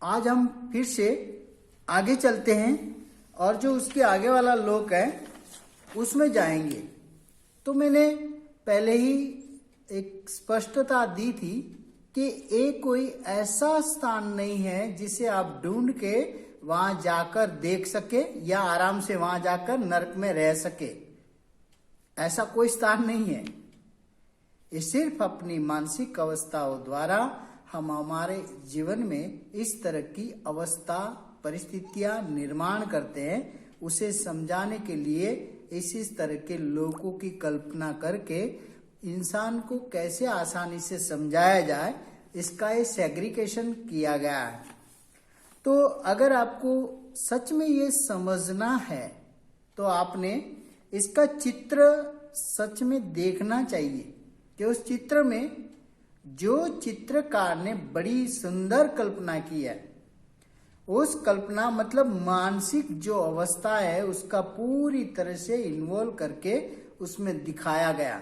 आज हम फिर से आगे चलते हैं और जो उसके आगे वाला लोक है उसमें जाएंगे। तो मैंने पहले ही एक स्पष्टता दी थी कि ये कोई ऐसा स्थान नहीं है जिसे आप ढूंढ के वहां जाकर देख सके या आराम से वहां जाकर नरक में रह सके। ऐसा कोई स्थान नहीं है। ये सिर्फ अपनी मानसिक अवस्थाओं द्वारा हम हमारे जीवन में इस तरह की अवस्था परिस्थितियां निर्माण करते हैं। उसे समझाने के लिए इस तरह के लोगों की कल्पना करके इंसान को कैसे आसानी से समझाया जाए, इसका ये सेग्रीगेशन किया गया है। तो अगर आपको सच में ये समझना है तो आपने इसका चित्र सच में देखना चाहिए कि उस चित्र में जो चित्रकार ने बड़ी सुंदर कल्पना की है, उस कल्पना मतलब मानसिक जो अवस्था है उसका पूरी तरह से इन्वॉल्व करके उसमें दिखाया गया।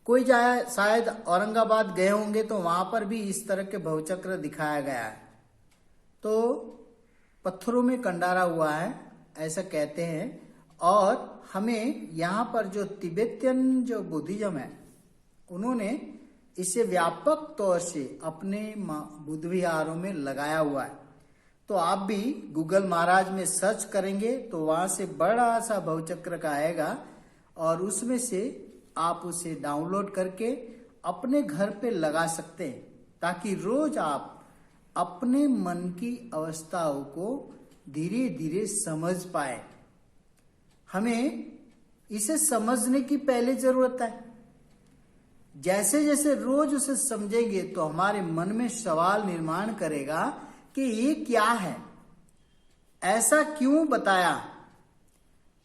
कोई जाए शायद औरंगाबाद गए होंगे तो वहां पर भी इस तरह के भवचक्र दिखाया गया है। तो पत्थरों में कंडारा हुआ है ऐसा कहते हैं। और हमें यहाँ पर जो तिब्बतियन जो बुद्धिज्म है उन्होंने इसे व्यापक तौर से अपने बुद्ध विहारों में लगाया हुआ है। तो आप भी गूगल महाराज में सर्च करेंगे तो वहां से बड़ा सा भवचक्र का आएगा और उसमें से आप उसे डाउनलोड करके अपने घर पे लगा सकते हैं ताकि रोज आप अपने मन की अवस्थाओं को धीरे धीरे समझ पाए। हमें इसे समझने की पहले जरूरत है। जैसे जैसे रोज उसे समझेंगे तो हमारे मन में सवाल निर्माण करेगा कि ये क्या है, ऐसा क्यों बताया,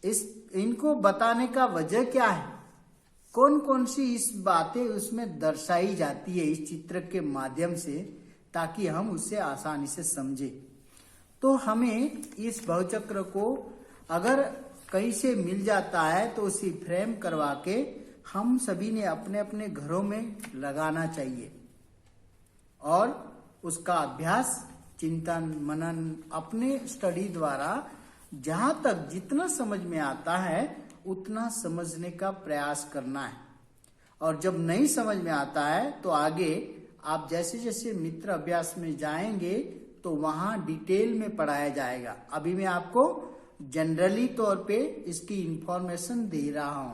इनको बताने का वजह क्या है, कौन कौन सी इस बातें उसमें दर्शाई जाती है इस चित्र के माध्यम से, ताकि हम उसे आसानी से समझे। तो हमें इस भवचक्र को अगर कहीं से मिल जाता है तो उसी फ्रेम करवा के हम सभी ने अपने अपने घरों में लगाना चाहिए और उसका अभ्यास चिंतन मनन अपने स्टडी द्वारा जहां तक जितना समझ में आता है उतना समझने का प्रयास करना है। और जब नहीं समझ में आता है तो आगे आप जैसे जैसे मित्र अभ्यास में जाएंगे तो वहां डिटेल में पढ़ाया जाएगा। अभी मैं आपको जनरली तौर पे इसकी इंफॉर्मेशन दे रहा हूं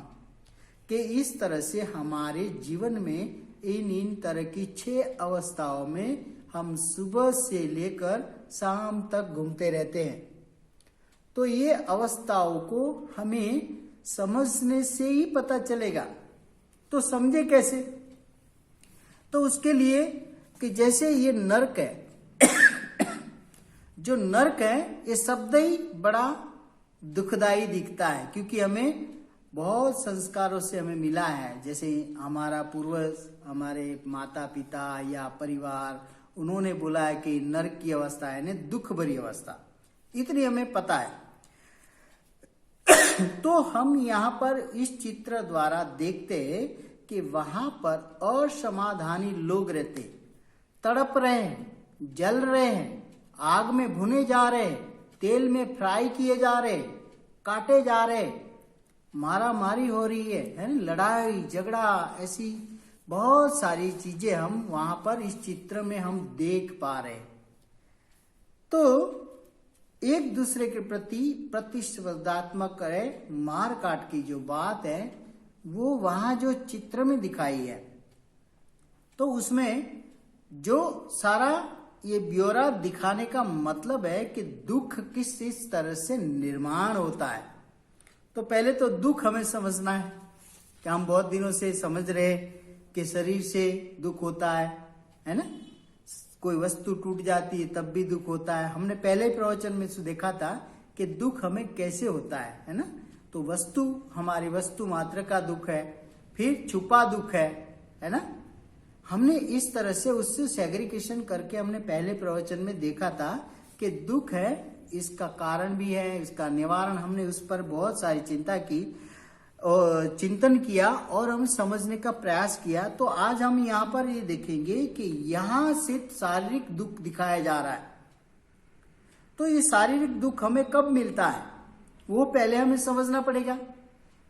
कि इस तरह से हमारे जीवन में इन तरह की 6 अवस्थाओं में हम सुबह से लेकर शाम तक घूमते रहते हैं। तो ये अवस्थाओं को हमें समझने से ही पता चलेगा। तो समझे कैसे? तो उसके लिए कि जैसे ये नर्क है जो नर्क है ये शब्द ही बड़ा दुखदाई दिखता है क्योंकि हमें बहुत संस्कारों से हमें मिला है। जैसे हमारा पूर्वज हमारे माता पिता या परिवार उन्होंने बोला है कि नर्क की अवस्था है ना दुख भरी अवस्था, इतनी हमें पता है। तो हम यहाँ पर इस चित्र द्वारा देखते हैं कि वहां पर असमाधानी लोग रहते, तड़प रहे हैं, जल रहे हैं, आग में भुने जा रहे, तेल में फ्राई किए जा रहे, काटे जा रहे, मारा मारी हो रही है ना, लड़ाई झगड़ा, ऐसी बहुत सारी चीजें हम वहां पर इस चित्र में हम देख पा रहे। तो एक दूसरे के प्रति प्रतिस्पर्धात्मक है मार काट की जो बात है वो वहां जो चित्र में दिखाई है। तो उसमें जो सारा ये ब्यौरा दिखाने का मतलब है कि दुख किस इस तरह से निर्माण होता है। तो पहले तो दुख हमें समझना है कि हम बहुत दिनों से समझ रहे कि शरीर से दुख होता है ना, कोई वस्तु टूट जाती है तब भी दुख होता है। हमने पहले प्रवचन में देखा था कि दुख हमें कैसे होता है ना। तो वस्तु हमारी वस्तु मात्र का दुख है, फिर छुपा दुख है ना। हमने इस तरह से उससे सेग्रीगेशन करके हमने पहले प्रवचन में देखा था कि दुख है, इसका कारण भी है, इसका निवारण, हमने उस पर बहुत सारी चिंता की। चिंतन किया और हम समझने का प्रयास किया, तो आज हम यहाँ पर ये देखेंगे कि यहाँ सिर्फ शारीरिक दुख दिखाया जा रहा है। तो ये शारीरिक दुख हमें कब मिलता है वो पहले हमें समझना पड़ेगा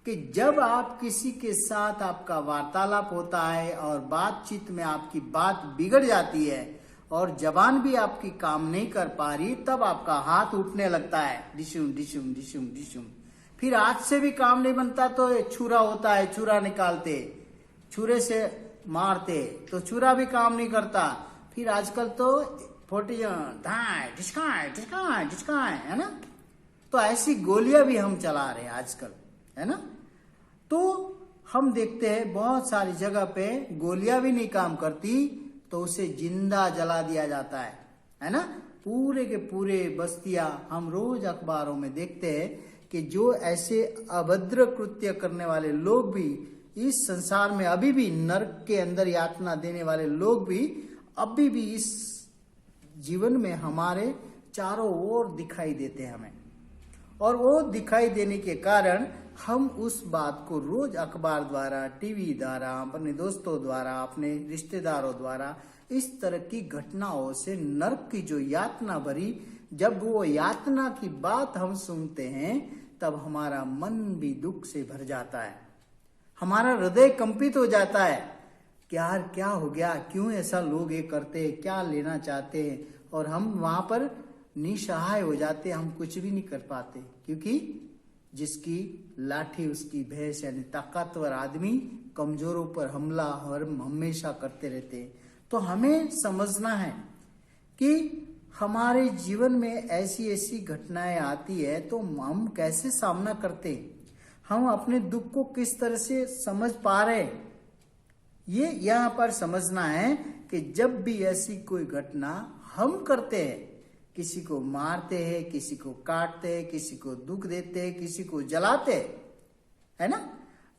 कि जब आप किसी के साथ आपका वार्तालाप होता है और बातचीत में आपकी बात बिगड़ जाती है और जबान भी आपकी काम नहीं कर पा रही, तब आपका हाथ उठने लगता है, डिशुम डिशुम डिशुम डिशुम। फिर हाथ से भी काम नहीं बनता तो छुरा होता है, छुरा निकालते, छुरे से मारते तो छुरा भी काम नहीं करता। फिर आजकल तो 40 है ना, तो ऐसी गोलियां भी हम चला रहे हैं आजकल, है ना। तो हम देखते हैं बहुत सारी जगह पे गोलियां भी नहीं काम करती तो उसे जिंदा जला दिया जाता है ना। पूरे के पूरे बस्तियां हम रोज अखबारों में देखते हैं कि जो ऐसे अभद्र कृत्य करने वाले लोग भी इस संसार में अभी भी नरक के अंदर यातना देने वाले लोग भी अभी भी इस जीवन में हमारे चारों ओर दिखाई देते हैं हमें। और वो दिखाई देने के कारण हम उस बात को रोज अखबार द्वारा, टीवी द्वारा, अपने दोस्तों द्वारा, अपने रिश्तेदारों द्वारा इस तरह की घटनाओं से नरक की जो यातना भरी, जब वो यातना की बात हम सुनते हैं तब हमारा मन भी दुख से भर जाता है, हमारा हृदय कंपित हो जाता है कि यार क्या हो गया, क्यों ऐसा लोग ये करते, क्या लेना चाहते हैं। और हम वहां पर निसहाय हो जाते, हम कुछ भी नहीं कर पाते, क्योंकि जिसकी लाठी उसकी भैंस, यानी ताकतवर आदमी कमजोरों पर हमला हमेशा करते रहते हैं। तो हमें समझना है कि हमारे जीवन में ऐसी ऐसी घटनाएं आती है तो हम कैसे सामना करते हैं, हम अपने दुख को किस तरह से समझ पा रहे हैं, ये यहाँ पर समझना है कि जब भी ऐसी कोई घटना हम करते हैं, किसी को मारते हैं, किसी को काटते हैं, किसी को दुख देते हैं, किसी को जलाते हैं, है ना।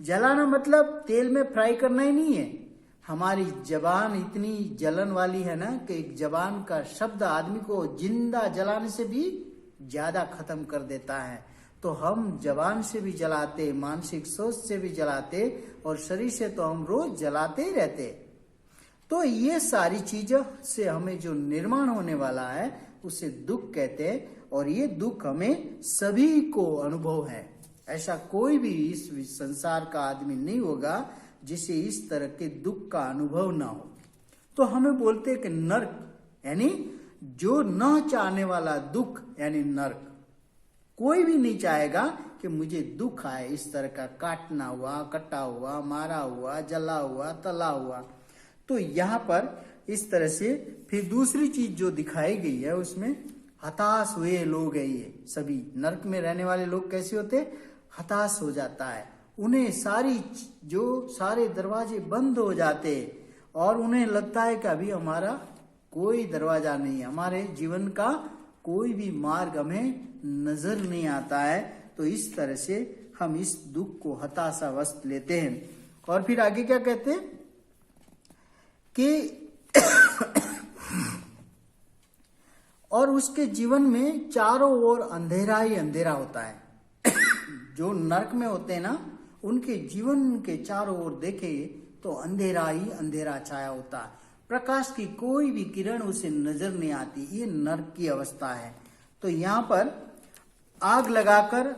जलाना मतलब तेल में फ्राई करना ही नहीं है। हमारी जबान इतनी जलन वाली है ना कि एक जबान का शब्द आदमी को जिंदा जलाने से भी ज्यादा खत्म कर देता है। तो हम जबान से भी जलाते, मानसिक सोच से भी जलाते और शरीर से तो हम रोज जलाते ही रहते। तो ये सारी चीजों से हमें जो निर्माण होने वाला है उसे दुख कहते हैं। और ये दुख हमें सभी को अनुभव है, ऐसा कोई भी इस संसार का आदमी नहीं होगा जिसे इस तरह के दुख का अनुभव ना हो। तो हमें बोलते हैं कि नरक यानी जो न चाहने वाला दुख, यानी नरक। कोई भी नहीं चाहेगा कि मुझे दुख आए, इस तरह का काटना हुआ, कटा हुआ, मारा हुआ, जला हुआ, तला हुआ। तो यहाँ पर इस तरह से फिर दूसरी चीज जो दिखाई गई है उसमें हताश हुए लोग है। ये सभी नरक में रहने वाले लोग कैसे होते, हताश हो जाता है उन्हें, सारे दरवाजे बंद हो जाते और उन्हें लगता है कि अभी हमारा कोई दरवाजा नहीं है, हमारे जीवन का कोई भी मार्ग हमें नजर नहीं आता है। तो इस तरह से हम इस दुख को हताशावस्थ लेते हैं। और फिर आगे क्या कहते हैं कि और उसके जीवन में चारों ओर अंधेरा ही अंधेरा होता है। जो नरक में होते हैं ना, उनके जीवन के चारों ओर देखे तो अंधेरा ही अंधेरा छाया होता है, प्रकाश की कोई भी किरण उसे नजर नहीं आती। ये नरक की अवस्था है। तो यहाँ पर आग लगाकर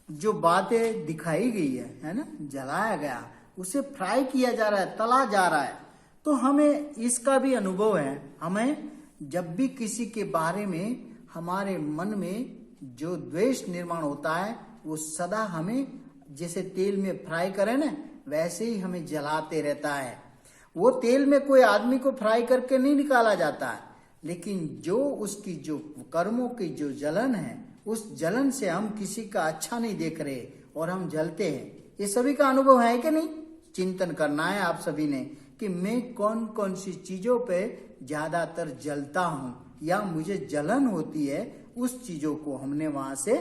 जो बातें दिखाई गई है ना, जलाया गया, उसे फ्राई किया जा रहा है, तला जा रहा है। तो हमें इसका भी अनुभव है। हमें जब भी किसी के बारे में हमारे मन में जो द्वेष निर्माण होता है वो सदा हमें जैसे तेल में फ्राई करें ना, वैसे ही हमें जलाते रहता है। वो तेल में कोई आदमी को फ्राई करके नहीं निकाला जाता है, लेकिन जो उसकी जो कर्मों की जो जलन है, उस जलन से हम किसी का अच्छा नहीं देख रहे और हम जलते हैं। ये सभी का अनुभव है कि नहीं? चिंतन करना है आप सभी ने कि मैं कौन कौन सी चीजों पे ज्यादातर जलता हूँ या मुझे जलन होती है, उस चीजों को हमने वहां से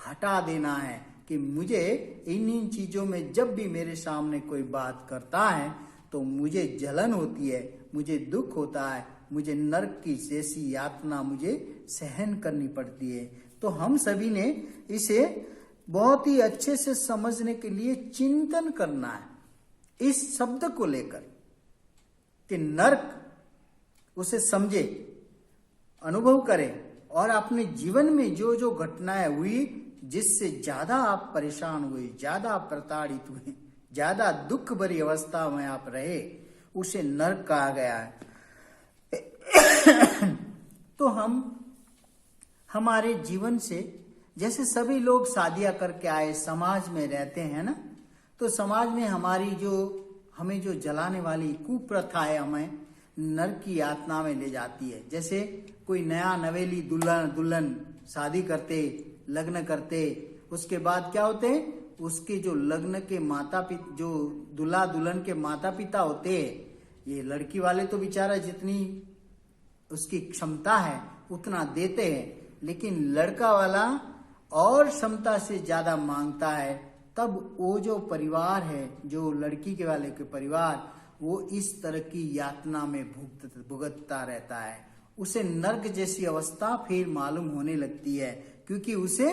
हटा देना है कि मुझे इन चीजों में जब भी मेरे सामने कोई बात करता है तो मुझे जलन होती है, मुझे दुख होता है, मुझे नरक की जैसी यातना मुझे सहन करनी पड़ती है। तो हम सभी ने इसे बहुत ही अच्छे से समझने के लिए चिंतन करना है इस शब्द को लेकर कि नरक, उसे समझे, अनुभव करें और अपने जीवन में जो जो घटनाएं हुई जिससे ज्यादा आप परेशान हुए, ज्यादा प्रताड़ित हुए, ज्यादा दुख भरी अवस्था में आप रहे, उसे नरक कहा गया है। तो हम हमारे जीवन से, जैसे सभी लोग शादियां करके आए, समाज में रहते हैं ना, तो समाज में हमारी हमें जो जलाने वाली कुप्रथा है, हमें नरक की यातना में ले जाती है। जैसे कोई नया नवेली दुल्हन शादी करते, लग्न करते, उसके बाद क्या होते हैं, उसके जो लग्न के माता पिता, जो दूल्हा दुल्हन के माता पिता होते हैं, ये लड़की वाले तो बेचारा जितनी उसकी क्षमता है उतना देते हैं, लेकिन लड़का वाला और क्षमता से ज्यादा मांगता है। तब वो जो परिवार है, जो लड़की के वाले के परिवार, वो इस तरह की यातना में भुगतता रहता है। उसे नर्क जैसी अवस्था फिर मालूम होने लगती है, क्योंकि उसे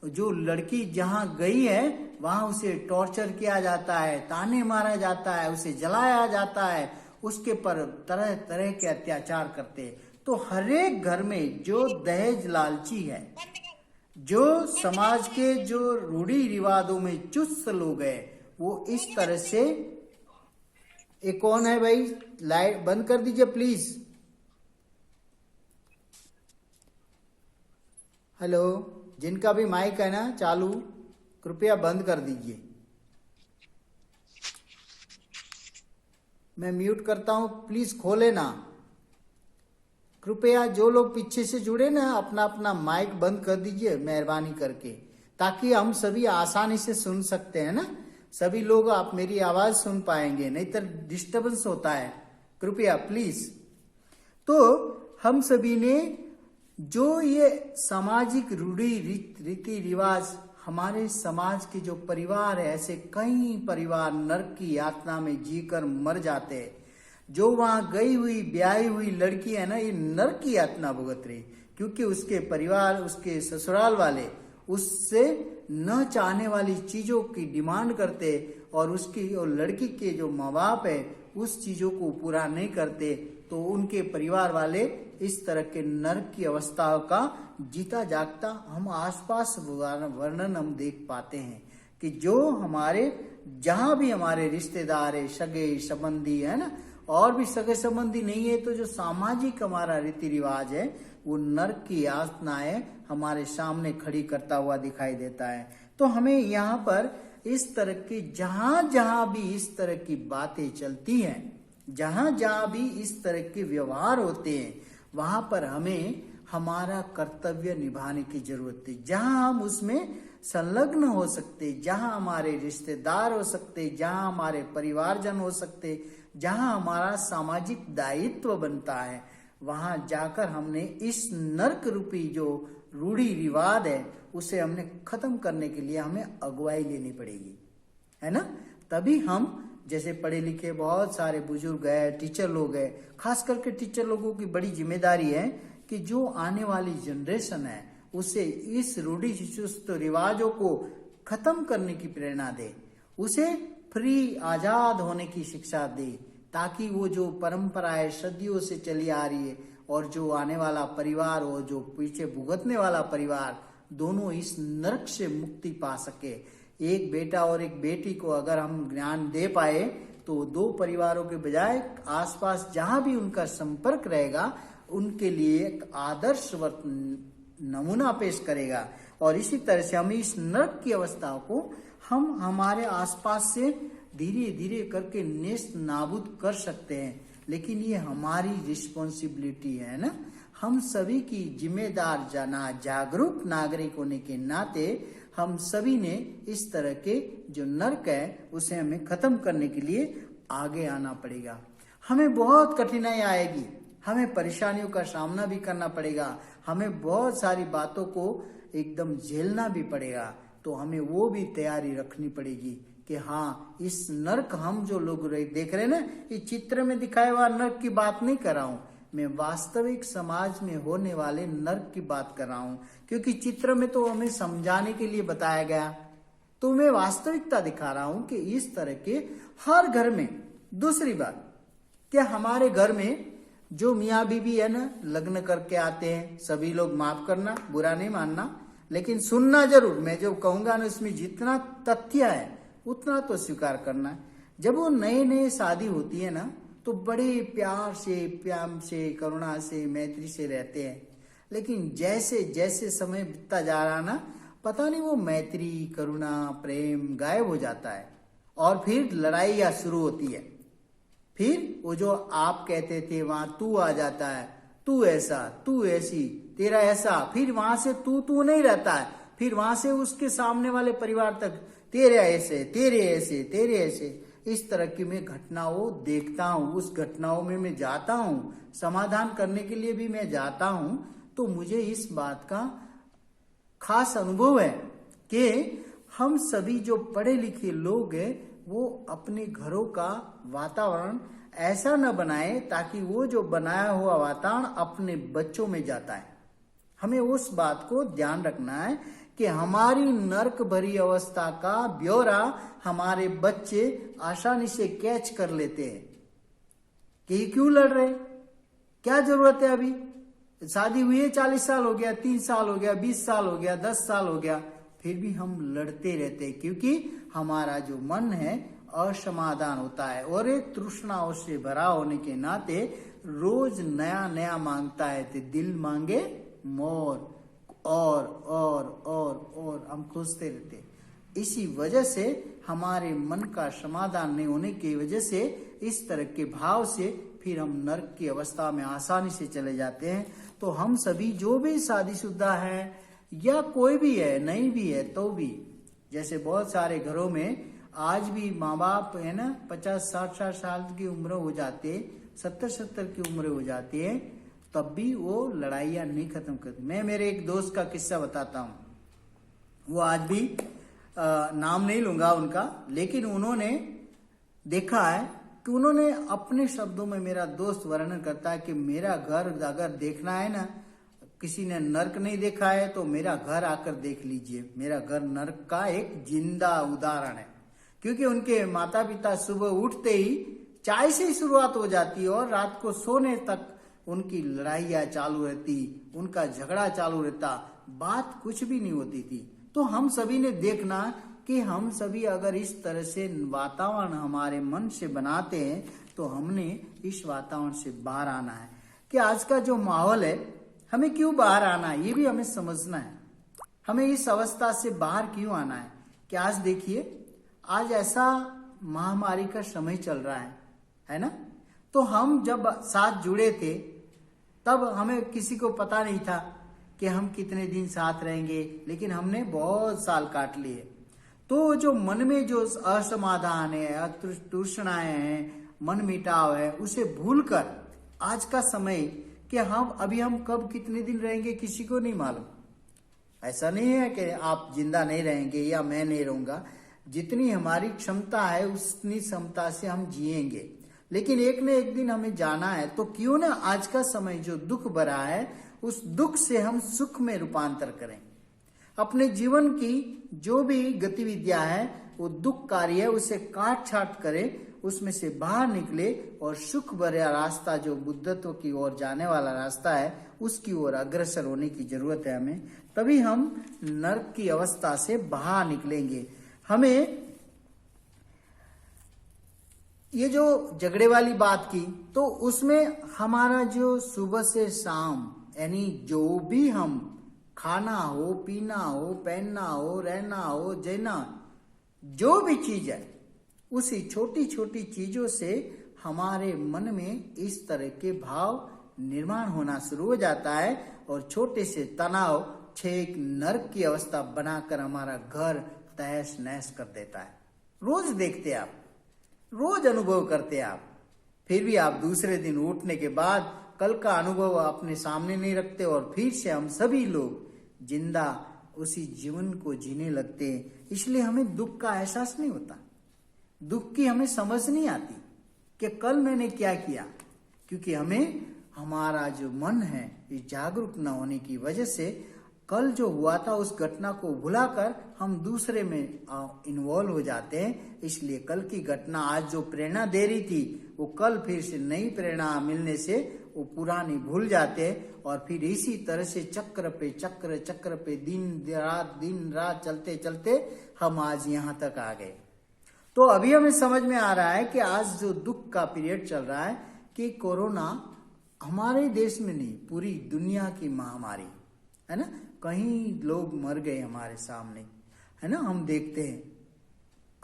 जो लड़की जहां गई है वहां उसे टॉर्चर किया जाता है, ताने मारा जाता है, उसे जलाया जाता है, उसके पर तरह तरह के अत्याचार करते हैं। तो हर एक घर में जो दहेज लालची है, जो समाज के जो रूढ़ी रिवाजों में चुस्त लोग हैं, वो इस तरह से, ये कौन है भाई, लाइट बंद कर दीजिए प्लीज। हेलो, जिनका भी माइक है ना चालू, कृपया बंद कर दीजिए। मैं म्यूट करता हूं, प्लीज खोले ना। कृपया जो लोग पीछे से जुड़े ना, अपना अपना माइक बंद कर दीजिए मेहरबानी करके, ताकि हम सभी आसानी से सुन सकते हैं ना, सभी लोग आप मेरी आवाज सुन पाएंगे, नहीं तो डिस्टर्बेंस होता है। कृपया प्लीज। तो हम सभी ने जो ये सामाजिक रूढ़ी रीति रिवाज, हमारे समाज के जो परिवार है, ऐसे कई परिवार नरक की यातना में जीकर मर जाते हैं। जो वहां गई हुई ब्याही हुई लड़की है ना, ये नरक की यातना भुगत रही, क्योंकि उसके परिवार, उसके ससुराल वाले उससे न चाहने वाली चीजों की डिमांड करते, और उसकी और लड़की के जो माँ बाप है उस चीजों को पूरा नहीं करते, तो उनके परिवार वाले इस तरह के नरक की अवस्थाओं का जीता जागता हम आसपास वर्णन हम देख पाते हैं कि जो हमारे जहां भी हमारे रिश्तेदार है, सगे संबंधी है ना, और भी सगे संबंधी नहीं है तो जो सामाजिक हमारा रीति रिवाज है, वो नरक की यातनाएं हमारे सामने खड़ी करता हुआ दिखाई देता है। तो हमें यहाँ पर इस तरह की जहां जहां भी इस तरह की बातें चलती हैं, जहां जहां भी इस तरह के व्यवहार होते हैं, वहां पर हमें हमारा कर्तव्य निभाने की जरूरत है। जहां हम उसमें संलग्न हो सकते, जहां हमारे रिश्तेदार हो सकते, जहां हमारे परिवारजन हो सकते, जहां हमारा सामाजिक दायित्व बनता है, वहां जाकर हमने इस नरक रूपी जो रूढ़ी रिवाज है उसे हमने खत्म करने के लिए हमें अगुवाई लेनी पड़ेगी, है ना। तभी हम, जैसे पढ़े लिखे बहुत सारे बुजुर्ग है, टीचर लोग है, खास करके टीचर लोगों की बड़ी जिम्मेदारी है कि जो आने वाली जनरेशन है उसे इस रूढ़ी चुस्त रिवाजों को खत्म करने की प्रेरणा दे, उसे फ्री आजाद होने की शिक्षा दे, ताकि वो जो परंपराएं सदियों से चली आ रही है और जो आने वाला परिवार और जो पीछे भुगतने वाला परिवार, दोनों इस नरक से मुक्ति पा सके। एक बेटा और एक बेटी को अगर हम ज्ञान दे पाए तो दो परिवारों के बजाय आसपास जहां भी उनका संपर्क रहेगा उनके लिए एक आदर्शवत नमूना पेश करेगा। और इसी तरह से हम इस नरक की अवस्था को हम हमारे आसपास से धीरे धीरे करके नेस्त नाबूद कर सकते हैं। लेकिन ये हमारी रिस्पॉन्सिबिलिटी है ना, हम सभी की जिम्मेदार जागरूक नागरिक होने के नाते हम सभी ने इस तरह के जो नरक है उसे हमें खत्म करने के लिए आगे आना पड़ेगा। हमें बहुत कठिनाई आएगी, हमें परेशानियों का सामना भी करना पड़ेगा, हमें बहुत सारी बातों को एकदम झेलना भी पड़ेगा। तो हमें वो भी तैयारी रखनी पड़ेगी कि हाँ, इस नरक हम जो लोग देख रहे हैं ना, ये चित्र में दिखाया हुआ नरक की बात नहीं कर रहा हूं, मैं वास्तविक समाज में होने वाले नर्क की बात कर रहा हूं, क्योंकि चित्र में तो हमें समझाने के लिए बताया गया, तो मैं वास्तविकता दिखा रहा हूं कि इस तरह के हर घर में। दूसरी बात, क्या हमारे घर में जो मियाँ बीवी है ना, लग्न करके आते हैं, सभी लोग माफ करना, बुरा नहीं मानना, लेकिन सुनना जरूर। मैं जो कहूंगा ना, उसमें जितना तथ्य है उतना तो स्वीकार करना। जब वो नए नए शादी होती है ना, तो बड़े प्यार से, प्रेम से, करुणा से, मैत्री से रहते हैं, लेकिन जैसे जैसे समय बीतता जा रहा ना, पता नहीं वो मैत्री, करुणा, प्रेम गायब हो जाता है और फिर लड़ाइयाँ शुरू होती है। फिर वो जो आप कहते थे वहां तू आ जाता है, तू ऐसा, तू ऐसी, तेरा ऐसा, फिर वहां से तू नहीं रहता है, फिर वहां से उसके सामने वाले परिवार तक तेरे ऐसे, तेरे ऐसे, तेरे ऐसे। इस तरह की मैं घटनाओं देखता हूँ, उस घटनाओं में मैं जाता हूँ, समाधान करने के लिए भी मैं जाता हूँ। तो मुझे इस बात का खास अनुभव है कि हम सभी जो पढ़े लिखे लोग हैं, वो अपने घरों का वातावरण ऐसा न बनाए ताकि वो जो बनाया हुआ वातावरण अपने बच्चों में जाता है। हमें उस बात को ध्यान रखना है कि हमारी नर्क भरी अवस्था का ब्यौरा हमारे बच्चे आसानी से कैच कर लेते हैं कि क्यों लड़ रहे, क्या जरूरत है। अभी शादी हुई है, 40 साल हो गया, 3 साल हो गया, 20 साल हो गया, 10 साल हो गया, फिर भी हम लड़ते रहते हैं, क्योंकि हमारा जो मन है असमाधान होता है और एक तृष्णाओं से भरा होने के नाते रोज नया नया मांगता है। तो दिल मांगे मोर, और हम खोजते रहते। इसी वजह से हमारे मन का समाधान नहीं होने की वजह से, इस तरह के भाव से फिर हम नर्क की अवस्था में आसानी से चले जाते हैं। तो हम सभी जो भी शादीशुदा हैं या कोई भी है, नहीं भी है तो भी, जैसे बहुत सारे घरों में आज भी माँ बाप है ना 50-60 साल की उम्र हो जाते, 70 की उम्र हो जाती है, तब भी वो लड़ाइयाँ नहीं खत्म करती। मैं मेरे एक दोस्त का किस्सा बताता हूँ। वो आज भी नाम नहीं लूंगा उनका, लेकिन उन्होंने देखा है कि उन्होंने अपने शब्दों में, मेरा दोस्त वर्णन करता है कि मेरा घर अगर देखना है ना, किसी ने नर्क नहीं देखा है तो मेरा घर आकर देख लीजिए। मेरा घर नर्क का एक जिंदा उदाहरण है, क्योंकि उनके माता पिता सुबह उठते ही चाय से ही शुरुआत हो जाती और रात को सोने तक उनकी लड़ाइयाँ चालू रहती, उनका झगड़ा चालू रहता, बात कुछ भी नहीं होती थी। तो हम सभी ने देखना कि हम सभी अगर इस तरह से वातावरण हमारे मन से बनाते हैं तो हमने इस वातावरण से बाहर आना है। कि आज का जो माहौल है, हमें क्यों बाहर आना है ये भी हमें समझना है। हमें इस अवस्था से बाहर क्यों आना है कि आज देखिए, आज ऐसा महामारी का समय चल रहा है ना। तो हम जब साथ जुड़े थे तब हमें किसी को पता नहीं था कि हम कितने दिन साथ रहेंगे, लेकिन हमने बहुत साल काट लिए। तो जो मन में जो असमाधान है, तृष्णाएं हैं, मन मिटाव है, उसे भूलकर आज का समय कि हम कब कितने दिन रहेंगे किसी को नहीं मालूम। ऐसा नहीं है कि आप जिंदा नहीं रहेंगे या मैं नहीं रहूंगा। जितनी हमारी क्षमता है उतनी क्षमता से हम जिएंगे, लेकिन एक न एक दिन हमें जाना है। तो क्यों ना आज का समय जो दुख भरा है, उस दुख से हम सुख में रूपांतर करें। अपने जीवन की जो भी गतिविधियां हैं वो दुख कार्य है, उसे काट छाट करें, उसमें से बाहर निकले और सुख भरा रास्ता जो बुद्धत्व की ओर जाने वाला रास्ता है उसकी ओर अग्रसर होने की जरूरत है हमें। तभी हम नर्क की अवस्था से बाहर निकलेंगे। हमें ये जो झगड़े वाली बात की, तो उसमें हमारा जो सुबह से शाम, यानी जो भी हम खाना हो, पीना हो, पहनना हो, रहना हो, जीना, जो भी चीज है, उसी छोटी छोटी चीजों से हमारे मन में इस तरह के भाव निर्माण होना शुरू हो जाता है और छोटे से तनाव छेक नर्क की अवस्था बनाकर हमारा घर तहस नहस कर देता है। रोज देखते आप, रोज अनुभव करते आप, फिर भी आप दूसरे दिन उठने के बाद कल का अनुभव अपने सामने नहीं रखते और फिर से हम सभी लोग जिंदा उसी जीवन को जीने लगते हैं। इसलिए हमें दुख का एहसास नहीं होता, दुख की हमें समझ नहीं आती कि कल मैंने क्या किया, क्योंकि हमारा जो मन है ये जागरूक न होने की वजह से कल जो हुआ था उस घटना को भुलाकर हम दूसरे में इन्वॉल्व हो जाते हैं। इसलिए कल की घटना आज जो प्रेरणा दे रही थी वो कल फिर से नई प्रेरणा मिलने से वो पुरानी भूल जाते हैं और फिर इसी तरह से चक्र पे दिन रात चलते चलते हम आज यहाँ तक आ गए। तो अभी हमें समझ में आ रहा है कि आज जो दुख का पीरियड चल रहा है कि कोरोना हमारे देश में नहीं पूरी दुनिया की महामारी है ना। कहीं लोग मर गए हमारे सामने है ना, हम देखते हैं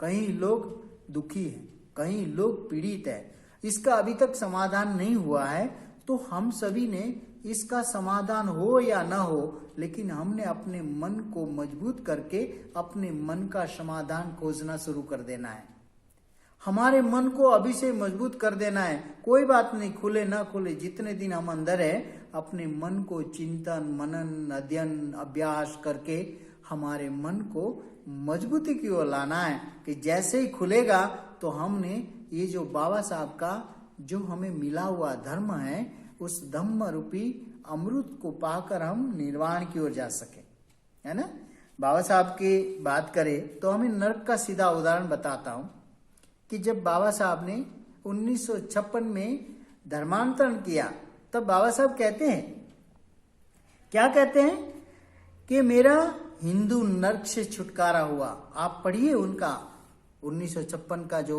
कहीं लोग दुखी हैं, कहीं लोग पीड़ित है। इसका अभी तक समाधान नहीं हुआ है। तो हम सभी ने इसका समाधान हो या ना हो, लेकिन हमने अपने मन को मजबूत करके अपने मन का समाधान खोजना शुरू कर देना है। हमारे मन को अभी से मजबूत कर देना है। कोई बात नहीं, खुले ना खुले, जितने दिन हम अंदर है अपने मन को चिंतन मनन अध्ययन अभ्यास करके हमारे मन को मजबूती की ओर लाना है कि जैसे ही खुलेगा तो हमने ये जो बाबा साहब का जो हमें मिला हुआ धर्म है उस धम्म रूपी अमृत को पाकर हम निर्वाण की ओर जा सके, है ना। बाबा साहब की बात करें तो हमें नर्क का सीधा उदाहरण बताता हूं कि जब बाबा साहब ने 1956 में धर्मांतरण किया तब बाबा साहब कहते हैं, क्या कहते हैं कि मेरा हिंदू नर्क से छुटकारा हुआ। आप पढ़िए उनका 1956 का जो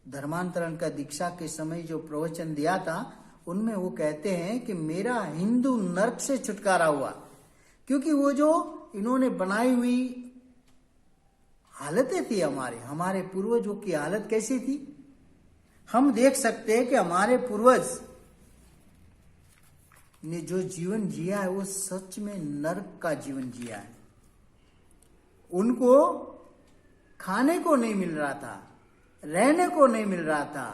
धर्मांतरण का दीक्षा के समय जो प्रवचन दिया था उनमें वो कहते हैं कि मेरा हिंदू नर्क से छुटकारा हुआ। क्योंकि वो जो इन्होंने बनाई हुई हालतें थी हमारे पूर्वजों की हालत कैसी थी, हम देख सकते हैं कि हमारे पूर्वज ने जो जीवन जिया है वो सच में नर्क का जीवन जिया है। उनको खाने को नहीं मिल रहा था, रहने को नहीं मिल रहा था,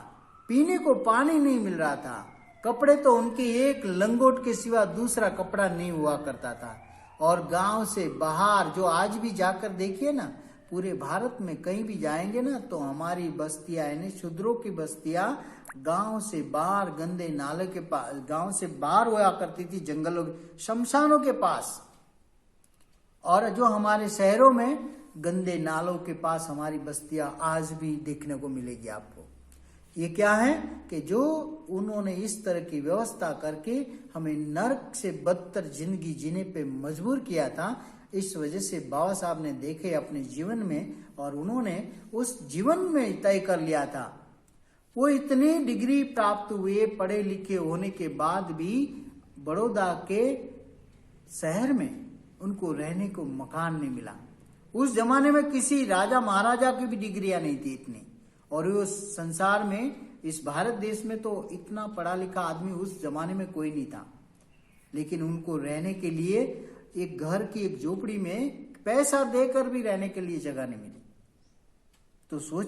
पीने को पानी नहीं मिल रहा था, कपड़े तो उनके एक लंगोट के सिवा दूसरा कपड़ा नहीं हुआ करता था। और गांव से बाहर जो आज भी जाकर देखिए ना, पूरे भारत में कहीं भी जाएंगे ना तो हमारी बस्तियां यानी शूद्रों की बस्तियां गांव से बाहर गंदे नाले के पास, गांव से बाहर हुआ करती थी, जंगलों शमशानों के पास। और जो हमारे शहरों में गंदे नालों के पास हमारी बस्तियां आज भी देखने को मिलेगी आपको। ये क्या है कि जो उन्होंने इस तरह की व्यवस्था करके हमें नर्क से बदतर जिंदगी जीने पे मजबूर किया था। इस वजह से बाबा साहब ने देखे अपने जीवन में और उन्होंने उस जीवन में तय कर लिया था। वो इतनी डिग्री प्राप्त हुए पढ़े लिखे होने के बाद भी बड़ौदा के शहर में उनको रहने को मकान नहीं मिला। उस जमाने में किसी राजा महाराजा की भी डिग्रियां नहीं थी इतनी, और उस संसार में इस भारत देश में तो इतना पढ़ा लिखा आदमी उस जमाने में कोई नहीं था। लेकिन उनको रहने के लिए एक घर की एक झोपड़ी में पैसा देकर भी रहने के लिए जगह नहीं मिली। तो सोच